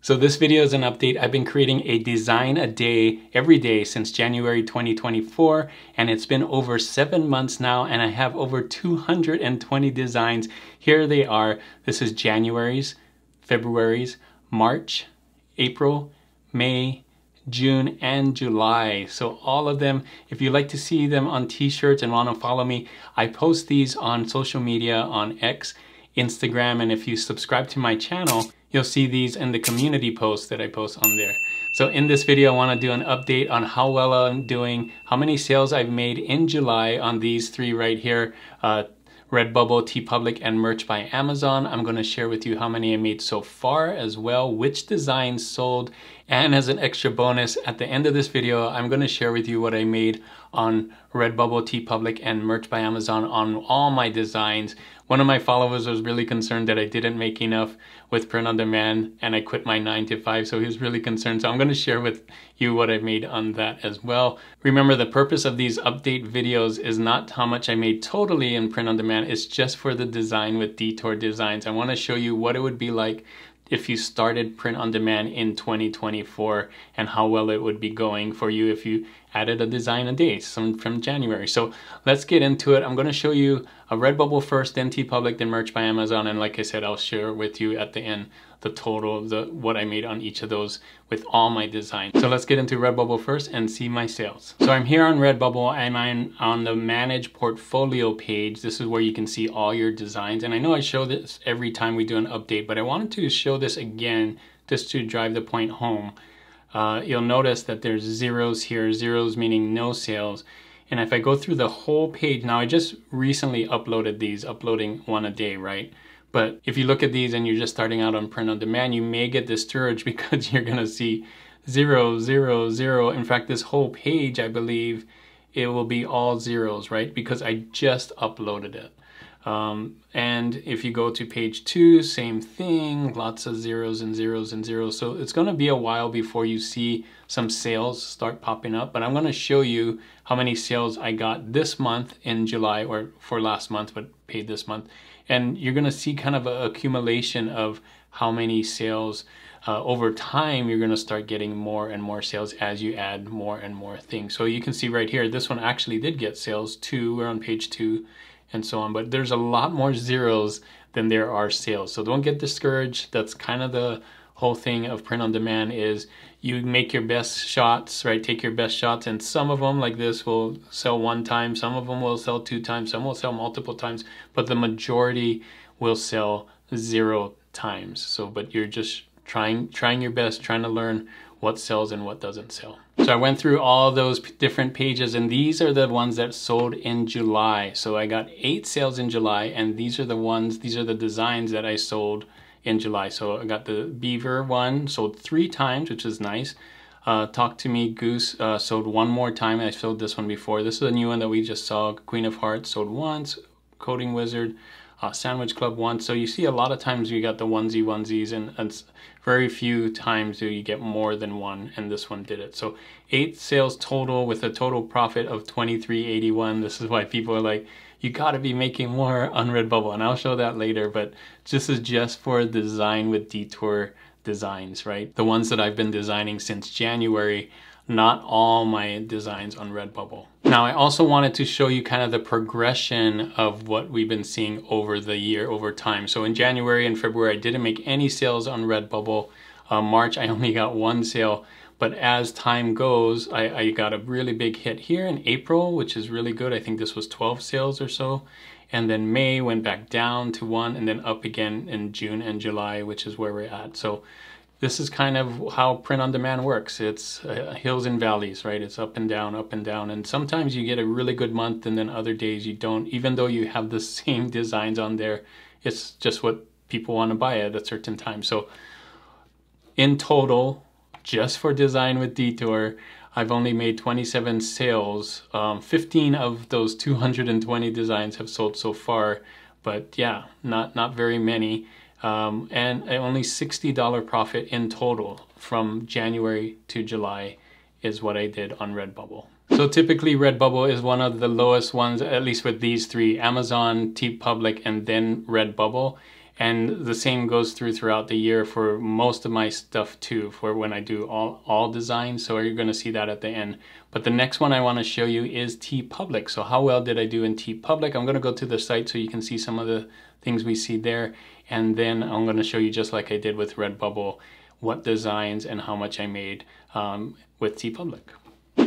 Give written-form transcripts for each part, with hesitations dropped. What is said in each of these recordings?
So this video is an update. I've been creating a design a day every day since January 2024, and it's been over 7 months now, and I have over 220 designs. Here they are. This is January's, February's, March, April, May, June, and July. So all of them, if you like to see them on t-shirts and want to follow me, I post these on social media, on X, Instagram, and if you subscribe to my channel, you'll see these in the community posts that I post on there. So in this video, I want to do an update on how well I'm doing, how many sales I've made in July on these three right here, Redbubble, TeePublic, and Merch by Amazon. I'm going to share with you how many I made so far as well, which designs sold, and as an extra bonus, at the end of this video, I'm going to share with you what I made on Redbubble, TeePublic, and Merch by Amazon on all my designs. One of my followers was really concerned that I didn't make enough with print on demand and I quit my 9 to 5, so he was really concerned. So I'm going to share with you what I made on that as well. Remember, the purpose of these update videos is not how much I made totally in print on demand, it's just for the design with Detour Designs. I want to show you what it would be like if you started print on demand in 2024 and how well it would be going for you if you added a design a day from January. So let's get into it. I'm going to show you a Redbubble first, then TeePublic, then Merch by Amazon, and like I said, I'll share with you at the end the total, what I made on each of those with all my designs. So let's get into Redbubble first and see my sales. So I'm here on Redbubble and I'm on the Manage Portfolio page. This is where you can see all your designs. And I know I show this every time we do an update, but I wanted to show this again just to drive the point home. You'll notice that there's zeros here, zeros meaning no sales. And if I go through the whole page, now I just recently uploaded these, uploading one a day, right? But if you look at these and you're just starting out on print on demand, you may get discouraged because you're gonna see 0, 0, 0. In fact, this whole page, I believe, it will be all zeros, right? Because I just uploaded it. And if you go to page 2, same thing, lots of zeros and zeros and zeros. So it's going to be a while before you see some sales start popping up, but I'm going to show you how many sales I got this month in July, or for last month, but paid this month. And you're going to see kind of an accumulation of how many sales over time. You're going to start getting more and more sales as you add more and more things. So you can see right here, this one actually did get sales too. We're on page 2. And so on, but there's a lot more zeros than there are sales. So don't get discouraged. That's kind of the whole thing of print on demand, is you make your best shots, right? Take your best shots, and some of them like this will sell one time, some of them will sell 2 times, some will sell multiple times, but the majority will sell 0 times. So, but you're just trying your best, trying to learn what sells and what doesn't sell. So I went through all those different pages, and these are the ones that sold in July. So I got 8 sales in July, and these are the designs that I sold in July. So I got the beaver one, sold 3 times, which is nice. Talk to Me Goose sold 1 more time. I sold this one before. This is a new one that we just saw. Queen of Hearts sold once. Coding Wizard, Sandwich Club once. So you see a lot of times you got the onesies, and very few times do you get more than one, and this one did it. So 8 sales total with a total profit of $23.81. This is why people are like, you got to be making more on Redbubble, and I'll show that later, but this is just for design with Detour Designs, right? The ones that I've been designing since January, not all my designs on Redbubble. Now, I also wanted to show you kind of the progression of what we've been seeing over the year, over time. So in January and February, I didn't make any sales on Redbubble. March, I only got 1 sale. But as time goes, I got a really big hit here in April, which is really good. I think this was 12 sales or so. And then May went back down to 1, and then up again in June and July, which is where we're at. So this is kind of how print on demand works. It's hills and valleys, right? It's up and down, up and down. And sometimes you get a really good month, and then other days you don't, even though you have the same designs on there. It's just what people want to buy at a certain time. So in total, just for design with Detour, I've only made 27 sales. 15 of those 220 designs have sold so far, but yeah, not very many. And only $60 profit in total from January to July is what I did on Redbubble. So typically Redbubble is one of the lowest ones, at least with these 3, Amazon, TeePublic, and then Redbubble. And the same goes throughout the year for most of my stuff too, for when I do all designs. So you're going to see that at the end. But the next one I want to show you is TeePublic. So how well did I do in TeePublic? I'm going to go to the site so you can see some of the things we see there. And then I'm going to show you, just like I did with Redbubble, what designs and how much I made with TeePublic.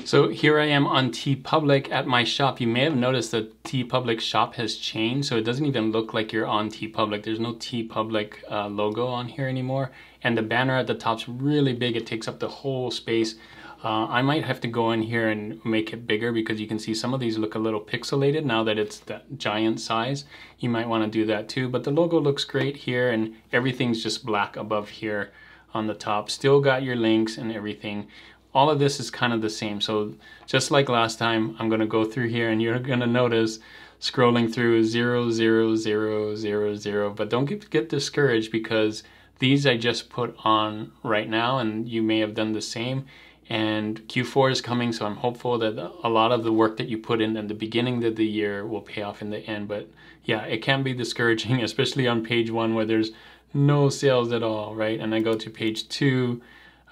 So here I am on TeePublic at my shop. You may have noticed that TeePublic shop has changed, so it doesn't even look like you're on TeePublic. There's no TeePublic logo on here anymore. And the banner at the top's really big. It takes up the whole space. I might have to go in here and make it bigger, because you can see some of these look a little pixelated now that it's that giant size. You might want to do that too, but the logo looks great here, and everything's just black above here on the top. Still got your links and everything. All of this is kind of the same. So just like last time, I'm going to go through here and you're going to notice scrolling through 0, 0, 0, 0, 0. But don't get discouraged, because these I just put on right now, and you may have done the same. And Q4 is coming, so I'm hopeful that a lot of the work that you put in the beginning of the year will pay off in the end. But yeah, it can be discouraging, especially on page 1 where there's no sales at all, right? And I go to page 2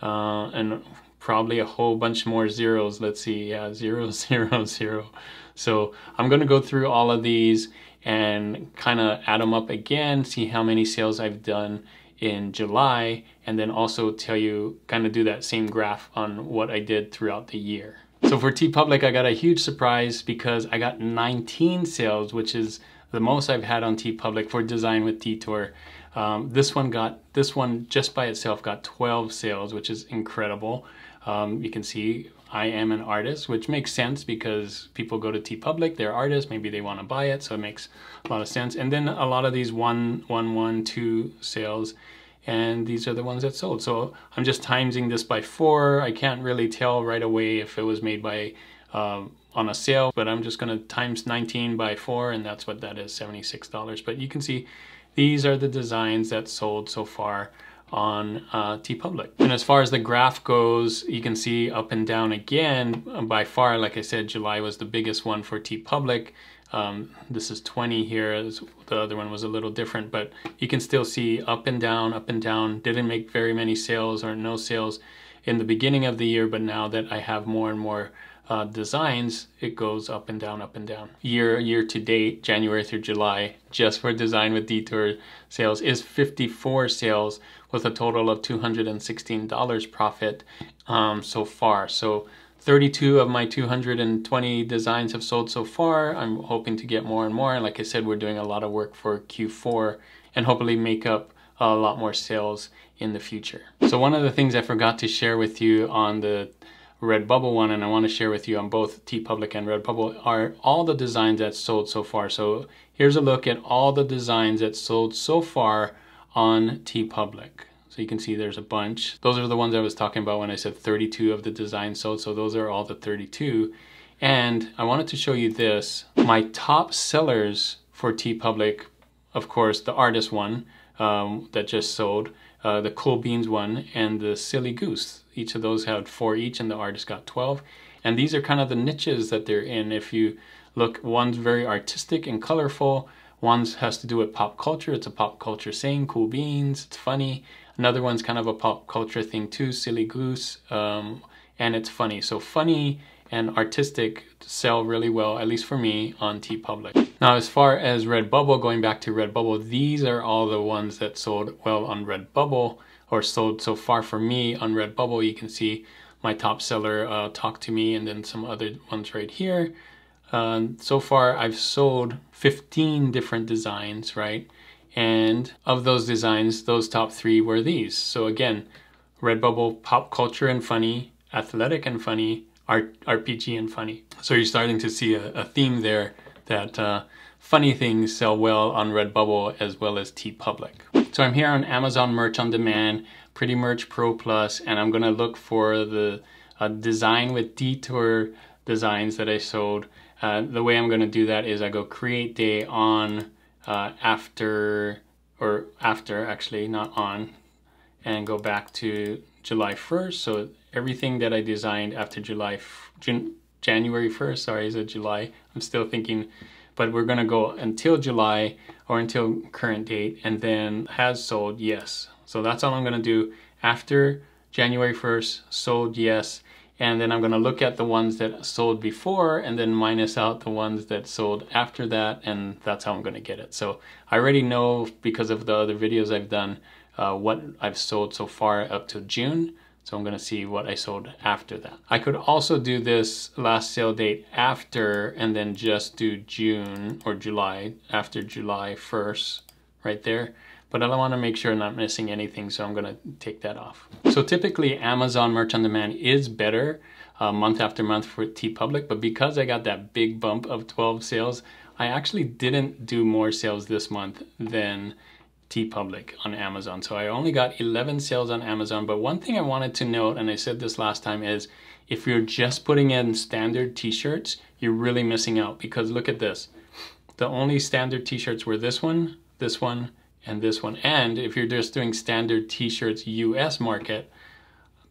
and probably a whole bunch more zeros. Let's see, yeah, 0, 0, 0. So I'm gonna go through all of these and kind of add them up again, see how many sales I've done in July, and then also tell you, kind of do that same graph on what I did throughout the year. So for TeePublic, I got a huge surprise, because I got 19 sales, which is the most I've had on TeePublic for Design with Detour. This one just by itself got 12 sales, which is incredible. You can see I am an artist, which makes sense because people go to TeePublic, they're artists, maybe they want to buy it, so it makes a lot of sense. And then a lot of these 1, 1, 1, 2 sales, and these are the ones that sold. So I'm just timesing this by 4. I can't really tell right away if it was made by on a sale, but I'm just going to times 19 by 4, and that's what that is, $76. But you can see these are the designs that sold so far on TeePublic. And as far as the graph goes, you can see up and down again. By far, like I said, July was the biggest one for TeePublic. This is 20 here. The other one was a little different, but you can still see up and down, up and down. Didn't make very many sales or no sales in the beginning of the year, but now that I have more and more designs, it goes up and down, up and down. Year to date, January through July, just for Design with Detour sales is 54 sales with a total of $216 profit so far. So 32 of my 220 designs have sold so far. I'm hoping to get more and more. And like I said, we're doing a lot of work for Q4 and hopefully make up a lot more sales in the future. So one of the things I forgot to share with you on the Redbubble one, and I want to share with you on both TeePublic and Redbubble, are all the designs that sold so far. So here's a look at all the designs that sold so far on TeePublic. So you can see there's a bunch. Those are the ones I was talking about when I said 32 of the designs sold. So those are all the 32. And I wanted to show you this. My top sellers for TeePublic, of course, the artist one that just sold, the Cool Beans one, and the Silly Goose. Each of those had 4 each, and the artist got 12. And these are kind of the niches that they're in. If you look, one's very artistic and colorful. One has to do with pop culture. It's a pop culture saying, Cool Beans, it's funny. Another one's kind of a pop culture thing too, Silly Goose, and it's funny. So funny and artistic sell really well, at least for me, on TeePublic. Now, as far as Redbubble, going back to Redbubble, these are all the ones that sold well on Redbubble, or sold so far for me on Redbubble. You can see my top seller, Talk to Me, and then some other ones right here. So far, I've sold 15 different designs, right? And of those designs, those top 3 were these. So again, Redbubble, pop culture and funny, athletic and funny, RPG and funny. So you're starting to see a theme there that funny things sell well on Redbubble as well as TeePublic. So I'm here on Amazon Merch on Demand, Pretty Merch Pro Plus, and I'm gonna look for the Design with Detour designs that I sold. The way I'm gonna do that is I go create day on after actually, not on, and go back to July 1st. So everything that I designed after January 1st, sorry, is it July? I'm still thinking, but we're gonna go until July or until current date, and then has sold, yes. So that's all I'm gonna do. After January 1st, sold, yes. And then I'm gonna look at the ones that sold before and then minus out the ones that sold after that, and that's how I'm gonna get it. So I already know, because of the other videos I've done, what I've sold so far up to June. So I'm gonna see what I sold after that. I could also do this last sale date after and then just do June or July, after July 1st, right there. But I want to make sure I'm not missing anything, so I'm gonna take that off. So typically Amazon Merch on Demand is better month after month for TeePublic, but because I got that big bump of 12 sales, I actually didn't do more sales this month than TeePublic on Amazon. So I only got 11 sales on Amazon. But one thing I wanted to note, and I said this last time, is if you're just putting in standard t-shirts, you're really missing out, because look at this. The only standard t-shirts were this one, and this one. And if you're just doing standard t-shirts US market,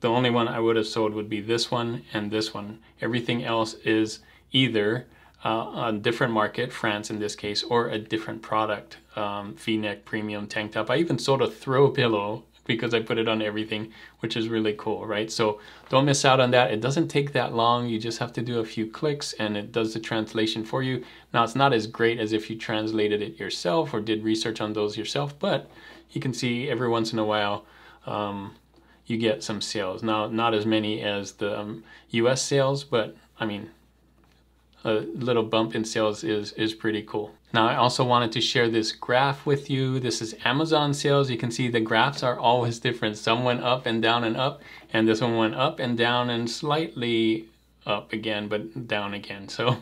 the only one I would have sold would be this one and this one. Everything else is either a different market, France in this case, or a different product, V-neck, premium, tank top. I even sold a throw pillow because I put it on everything, which is really cool, right? So don't miss out on that. It doesn't take that long. You just have to do a few clicks and it does the translation for you. Now, it's not as great as if you translated it yourself or did research on those yourself, but you can see every once in a while you get some sales. Now, not as many as the US sales, but I mean, a little bump in sales is pretty cool. Now, I also wanted to share this graph with you. This is Amazon sales. You can see the graphs are always different. Some went up and down and up, and this one went up and down and slightly up again, but down again. So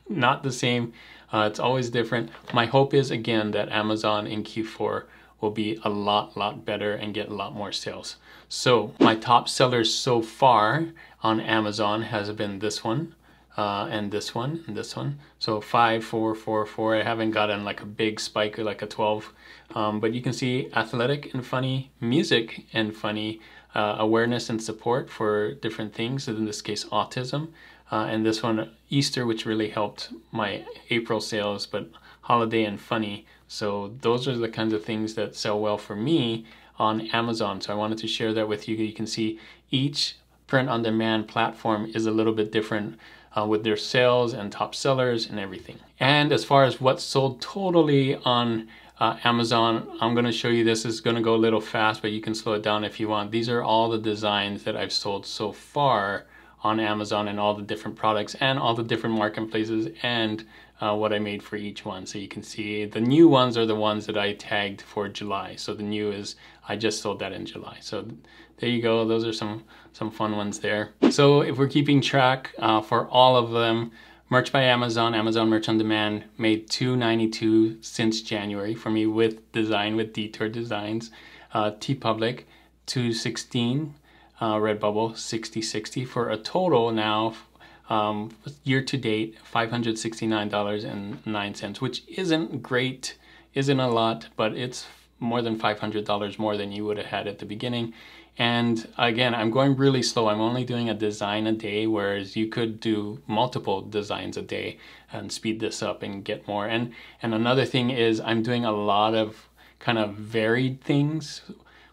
not the same. It's always different. My hope is, again, that Amazon in Q4 will be a lot better and get a lot more sales. So my top sellers so far on Amazon has been this one. And this one, and this one. So 5, 4, 4, 4. I haven't gotten like a big spike or like a 12. But you can see athletic and funny, music and funny, awareness and support for different things. In this case, autism. And this one, Easter, which really helped my April sales, but holiday and funny. So those are the kinds of things that sell well for me on Amazon. So I wanted to share that with you. You can see each print-on-demand platform is a little bit different with their sales and top sellers and everything. And as far as what's sold totally on Amazon, I'm going to show you. This is going to go a little fast, but you can slow it down if you want. These are all the designs that I've sold so far on Amazon, and all the different products and all the different marketplaces, and what I made for each one. So you can see the new ones are the ones that I tagged for July. So the new is, I just sold that in July. So there you go. Those are some fun ones there. So if we're keeping track for all of them, Merch by Amazon, Amazon Merch on Demand made $292 since January for me with design, with Detour Designs. TeePublic, $216. Redbubble, $60.60 for a total now year to date $569.09, which isn't great, isn't a lot, but it's more than $500 more than you would have had at the beginning. And again, I'm going really slow. I'm only doing a design a day, whereas you could do multiple designs a day and speed this up and get more. And another thing is I'm doing a lot of kind of varied things.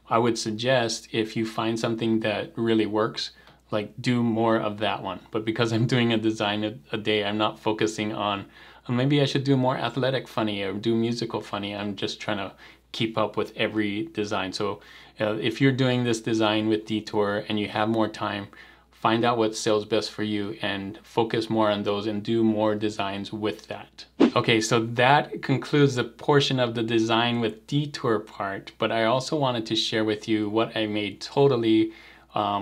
I would suggest if you find something that really works, like do more of that one. But because I'm doing a design a day, I'm not focusing on maybe I should do more athletic funny or do musical funny. I'm just trying to keep up with every design. So if you're doing this design with Detour and you have more time, find out what sells best for you and focus more on those and do more designs with that. Okay, so that concludes the portion of the design with Detour part, but I also wanted to share with you what I made totally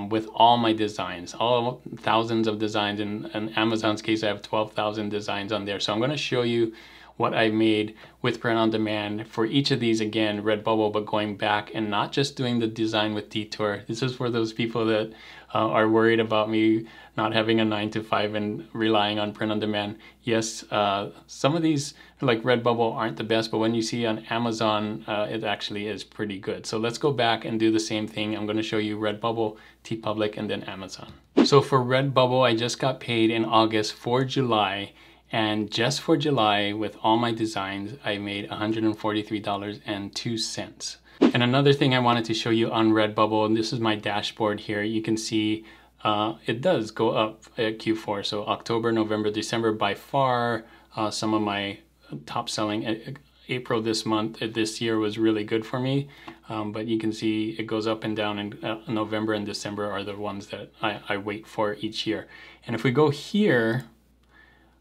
with all my designs, all thousands of designs. In Amazon's case, I have 12,000 designs on there. So I'm going to show you what I made with print on demand for each of these. Again, Redbubble, but going back and not just doing the design with Detour. This is for those people that are worried about me not having a 9-to-5 and relying on print on demand. Yes, some of these like Redbubble aren't the best, but when you see on Amazon, it actually is pretty good. So let's go back and do the same thing. I'm going to show you Redbubble, TeePublic, and then Amazon. So for Redbubble, I just got paid in August for July. And just for July, with all my designs, I made $143.02. And another thing I wanted to show you on Redbubble, and this is my dashboard here, you can see it does go up at Q4. So October, November, December, by far, some of my top selling. April this year was really good for me, but you can see it goes up and down, and November and December are the ones that I wait for each year. And if we go here,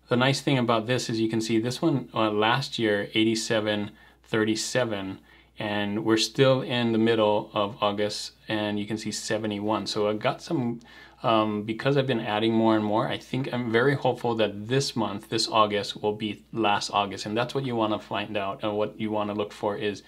the nice thing about this is you can see this one last year, 87.37, and we're still in the middle of August, and you can see 71. So I got some, because I've been adding more and more, I think I'm very hopeful that this month, this August, will be last August. And that's what you want to find out, and what you want to look for is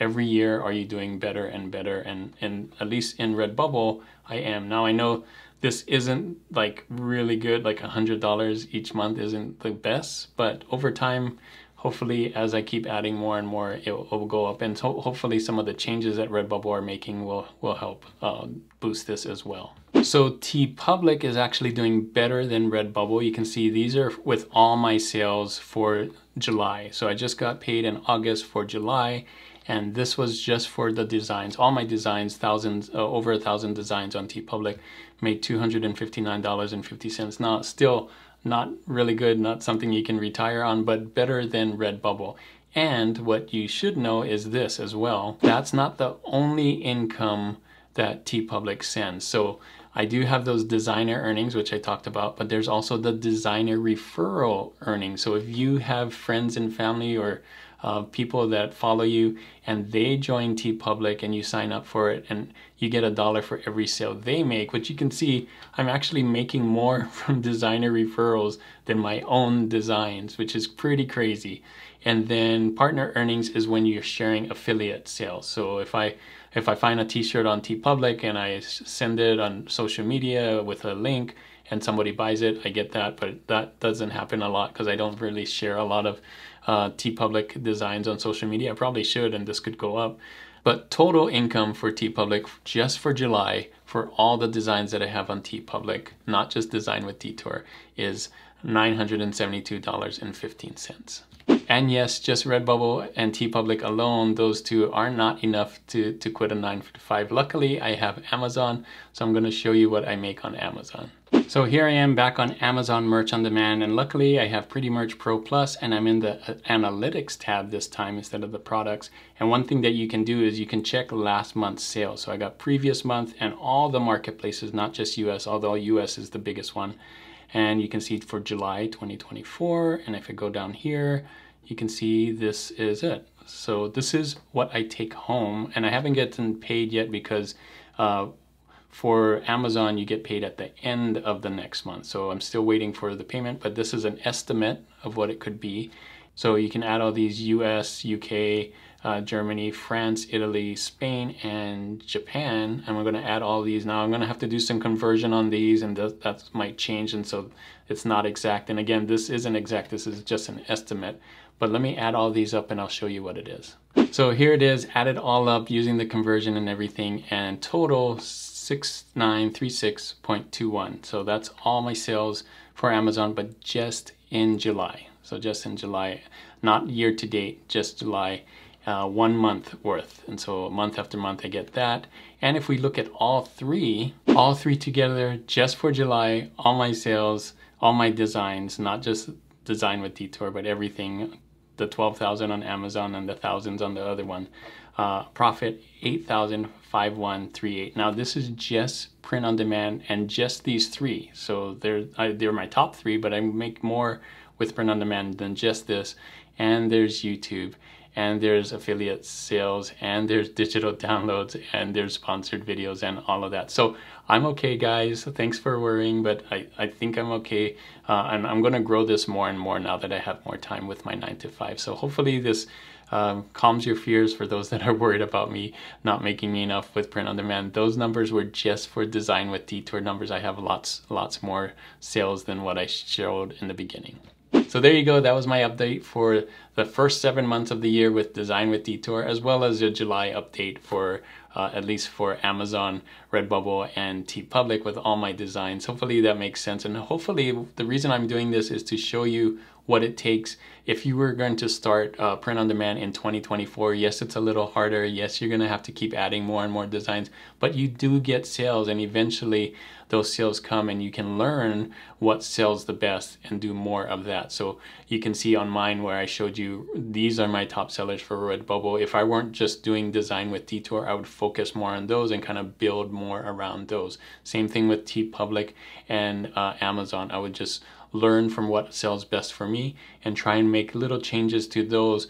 every year, are you doing better and better? And at least in Redbubble, I am. Now I know this isn't like really good, like $100 each month isn't the best, but over time, hopefully as I keep adding more and more, it will go up. And so hopefully some of the changes that Redbubble are making will help boost this as well. So TeePublic is actually doing better than Redbubble. You can see these are with all my sales for July. So I just got paid in August for July, and this was just for the designs. All my designs, over 1,000 designs on TeePublic, made $259.50. Now, still not really good, not something you can retire on, but better than Redbubble. And what you should know is this as well. That's not the only income that TeePublic sends. So I do have those designer earnings, which I talked about, but there's also the designer referral earnings. So if you have friends and family or people that follow you and they join TeePublic and you sign up for it, and you get $1 for every sale they make, which you can see I'm actually making more from designer referrals than my own designs, which is pretty crazy. And then partner earnings is when you're sharing affiliate sales. So if I find a t-shirt on TeePublic and I send it on social media with a link and somebody buys it, I get that, but that doesn't happen a lot because I don't really share a lot of TeePublic designs on social media. I probably should, and this could go up. But total income for TeePublic just for July, for all the designs that I have on TeePublic, not just Design with Detour, is $972.15. And yes, just Redbubble and TeePublic alone, those two are not enough to quit a 9 to 5. Luckily, I have Amazon, so I'm going to show you what I make on Amazon. So here I am back on Amazon Merch on Demand, and luckily I have Pretty Merch Pro Plus, and I'm in the Analytics tab this time instead of the products. And one thing that you can do is you can check last month's sales. So I got previous month and all the marketplaces, not just US, although US is the biggest one. And you can see for July 2024, and if I go down here, you can see this is it. So this is what I take home, and I haven't gotten paid yet because for Amazon, you get paid at the end of the next month. So I'm still waiting for the payment, but this is an estimate of what it could be. So you can add all these US, UK, Germany, France, Italy, Spain, and Japan. And we're going to add all these. Now I'm going to have to do some conversion on these, and that might change. And so it's not exact. And again, this isn't exact. This is just an estimate. But let me add all these up and I'll show you what it is. So here it is, added all up using the conversion and everything, and total 6936.21. So that's all my sales for Amazon, but just in July. So just in July, not year to date, just July, 1 month worth. And so month after month I get that. And if we look at all three together, just for July, all my sales, all my designs, not just Design with Detour, but everything, the 12,000 on Amazon and the thousands on the other one, profit 8,513.38. Now this is just print on demand and just these three. So they're my top three, but I make more with print on demand than just this. And there's YouTube, and there's affiliate sales, and there's digital downloads, and there's sponsored videos and all of that. So I'm okay, guys. Thanks for worrying, but I think I'm okay. And I'm going to grow this more and more now that I have more time with my 9 to 5. So hopefully this calms your fears for those that are worried about me not making enough with print on demand. Those numbers were just for Design with Detour numbers. I have lots more sales than what I showed in the beginning. So there you go. That was my update for the first 7 months of the year with Design with Detour, as well as a July update for at least for Amazon, Redbubble, and TeePublic with all my designs. Hopefully that makes sense, and hopefully the reason I'm doing this is to show you what it takes if you were going to start print on demand in 2024. Yes, it's a little harder. Yes, you're gonna have to keep adding more and more designs, but you do get sales, and eventually those sales come and you can learn what sells the best and do more of that. So you can see on mine where I showed you, these are my top sellers for Redbubble. If I weren't just doing Design with Detour, I would focus more on those and kind of build more around those. Same thing with TeePublic and Amazon. I would just learn from what sells best for me and try and make little changes to those,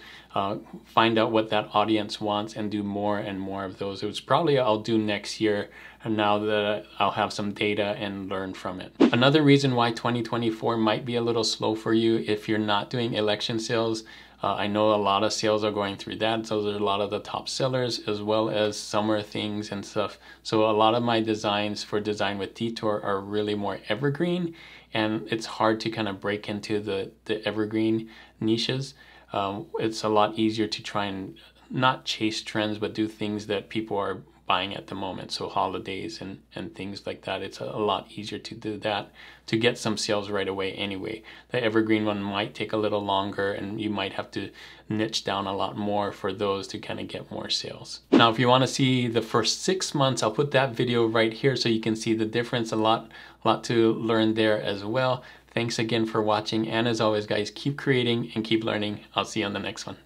find out what that audience wants and do more and more of those. It was probably I'll do next year, and now that I'll have some data and learn from it. Another reason why 2024 might be a little slow for you if you're not doing election sales, I know a lot of sales are going through that. So there's a lot of the top sellers as well as summer things and stuff. So a lot of my designs for Design with Detour are really more evergreen, and it's hard to kind of break into the evergreen niches. It's a lot easier to try and not chase trends, but do things that people are buying at the moment. So holidays and things like that, it's a lot easier to do that, to get some sales right away anyway. The evergreen one might take a little longer, and you might have to niche down a lot more for those to kind of get more sales. Now, if you want to see the first 6 months, I'll put that video right here so you can see the difference. A lot to learn there as well. Thanks again for watching, and as always guys, keep creating and keep learning. I'll see you on the next one.